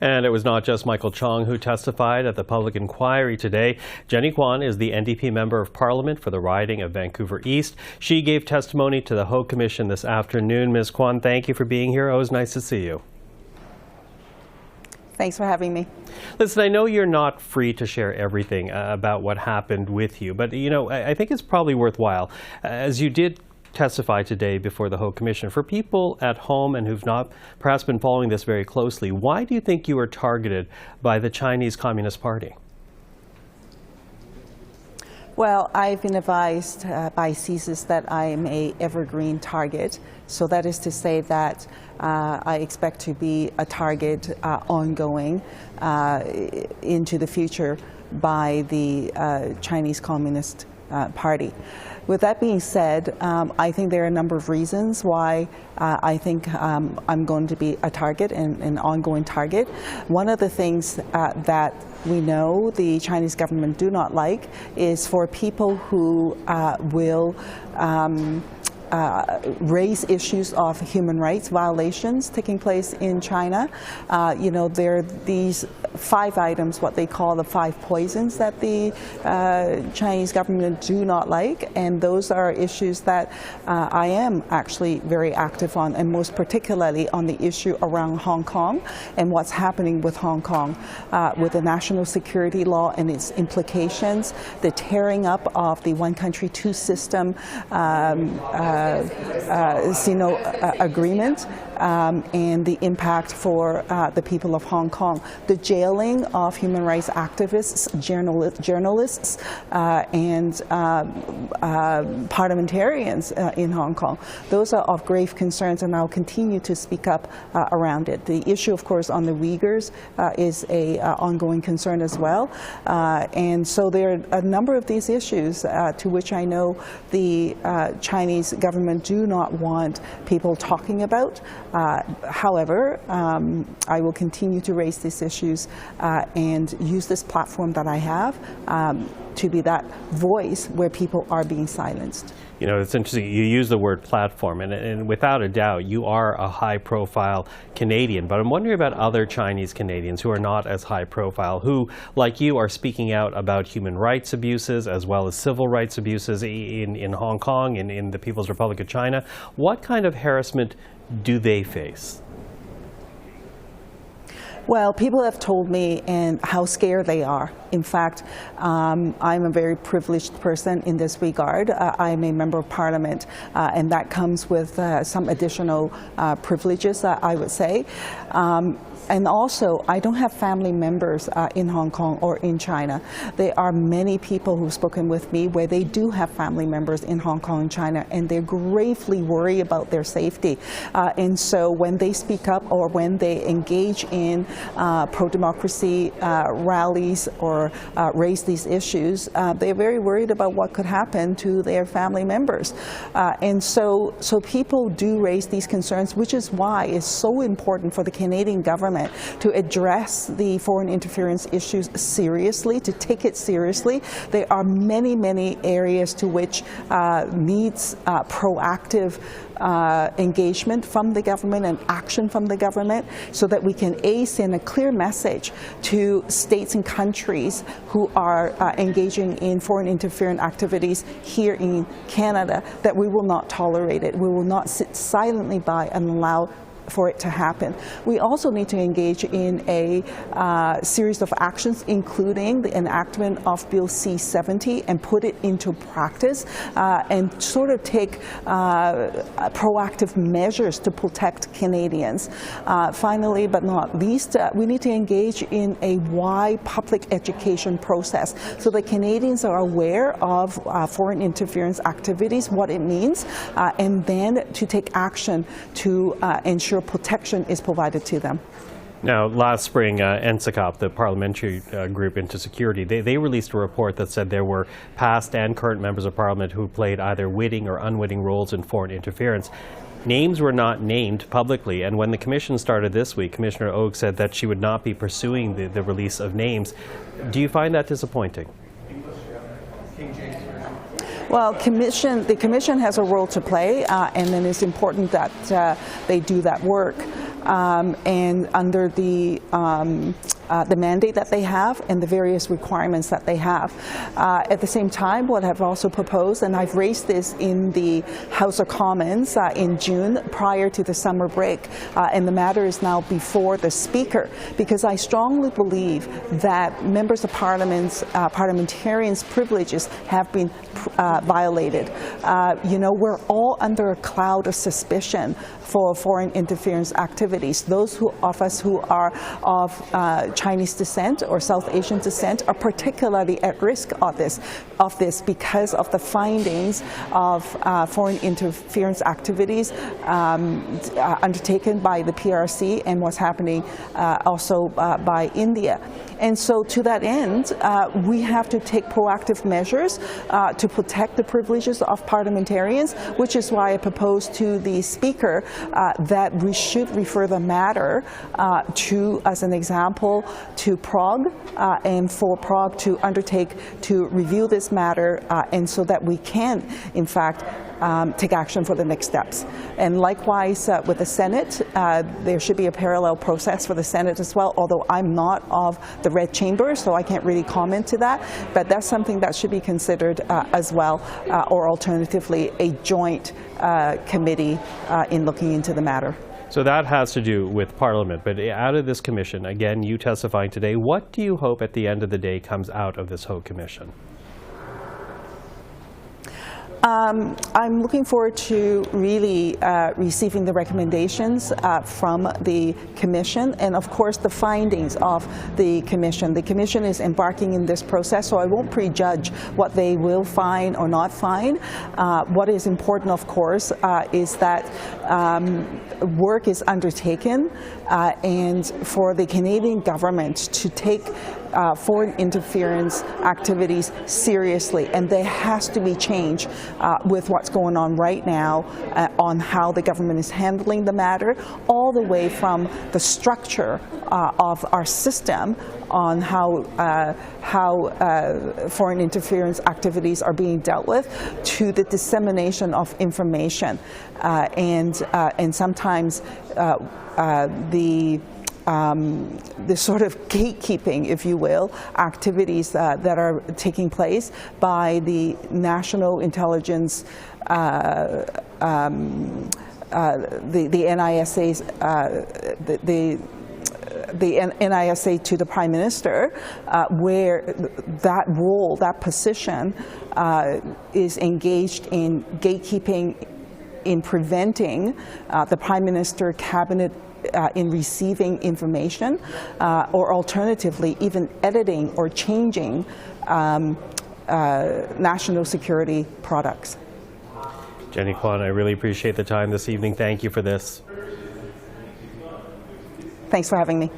And it was not just Michael Chong who testified at the public inquiry today. Jenny Kwan is the NDP Member of Parliament for the riding of Vancouver East. She gave testimony to the Haute Commission this afternoon. Ms. Kwan, thank you for being here. Always nice to see you. Thanks for having me. Listen, I know you're not free to share everything about what happened with you, but I think it's probably worthwhile, as you did testify today before the Haute Commission. For people at home and who've not perhaps been following this very closely, why do you think you were targeted by the Chinese Communist Party? Well, I've been advised by CSIS that I am an evergreen target. So that is to say that I expect to be a target ongoing into the future by the Chinese Communist Party. With that being said, I think there are a number of reasons why I think I'm going to be a target and an ongoing target. One of the things that we know the Chinese government do not like is for people who will raise issues of human rights violations taking place in China. There are these 5 items, what they call the 5 poisons that the Chinese government do not like, and those are issues that I am actually very active on, and most particularly on the issue around Hong Kong and what's happening with Hong Kong with the national security law and its implications, the tearing up of the one country, two system agreement, and the impact for the people of Hong Kong. The jailing of human rights activists, journalists, and parliamentarians in Hong Kong. Those are of grave concerns, and I'll continue to speak up around it. The issue, of course, on the Uyghurs is an ongoing concern as well. And so there are a number of these issues to which I know the Chinese government do not want people talking about. However, I will continue to raise these issues and use this platform that I have to be that voice where people are being silenced. It's interesting. You use the word platform, and without a doubt, you are a high-profile Canadian. But I'm wondering about other Chinese Canadians who are not as high-profile, who, like you, are speaking out about human rights abuses as well as civil rights abuses in Hong Kong and in the People's Republic of China. What kind of harassment do they face? Well, people have told me and how scared they are. In fact, I'm a very privileged person in this regard. I'm a member of Parliament, and that comes with some additional privileges, I would say. And also, I don't have family members in Hong Kong or in China. There are many people who've spoken with me where they do have family members in Hong Kong and China, and they're gravely worried about their safety. And so when they speak up or when they engage in pro-democracy rallies or raise these issues, they're very worried about what could happen to their family members. And so people do raise these concerns, which is why it's so important for the Canadian government to address the foreign interference issues seriously, to take it seriously. There are many, many areas to which needs proactive engagement from the government and action from the government so that we can send a clear message to states and countries who are engaging in foreign interference activities here in Canada that we will not tolerate it. We will not sit silently by and allow for it to happen. We also need to engage in a series of actions, including the enactment of Bill C-70, and put it into practice and sort of take proactive measures to protect Canadians. Finally, but not least, we need to engage in a wide public education process so that Canadians are aware of foreign interference activities, what it means, and then to take action to ensure protection is provided to them. Now, last spring, NSICOP, the parliamentary group into security, they released a report that said there were past and current members of parliament who played either witting or unwitting roles in foreign interference. Names were not named publicly, and when the commission started this week, Commissioner Og said that she would not be pursuing the release of names. Do you find that disappointing? Well, the commission has a role to play, and then it's important that they do that work. and under the mandate that they have and the various requirements that they have. At the same time, what I've also proposed, and I've raised this in the House of Commons in June prior to the summer break, and the matter is now before the Speaker, because I strongly believe that members of parliamentarians' privileges have been violated. We're all under a cloud of suspicion for foreign interference activities. Those of us who are of Chinese descent or South Asian descent are particularly at risk of this because of the findings of foreign interference activities undertaken by the PRC and what's happening also by India. And so to that end, we have to take proactive measures to protect the privileges of parliamentarians, which is why I proposed to the Speaker that we should refer the matter to, as an example, to Prague, and for Prague to undertake to review this matter, and so that we can, in fact, take action for the next steps. And likewise with the Senate, there should be a parallel process for the Senate as well, although I'm not of the Red Chamber, so I can't really comment to that, but that's something that should be considered as well, or alternatively a joint committee in looking into the matter. So that has to do with Parliament, but out of this commission, again, you testifying today, what do you hope at the end of the day comes out of this Haute Commission? I'm looking forward to really receiving the recommendations from the Commission and, of course, the findings of the Commission. The Commission is embarking in this process, so I won't prejudge what they will find or not find. What is important, of course, is that work is undertaken and for the Canadian government to take foreign interference activities seriously, and there has to be change with what's going on right now on how the government is handling the matter, all the way from the structure of our system on how foreign interference activities are being dealt with, to the dissemination of information, and sometimes the sort of gatekeeping, if you will, activities that are taking place by the National Intelligence, the NISA's, the NISA to the Prime Minister, where that role, that position, is engaged in gatekeeping, in preventing the Prime Minister, Cabinet, in receiving information, or alternatively even editing or changing national security products. Jenny Kwan, I really appreciate the time this evening. Thank you for this. Thanks for having me.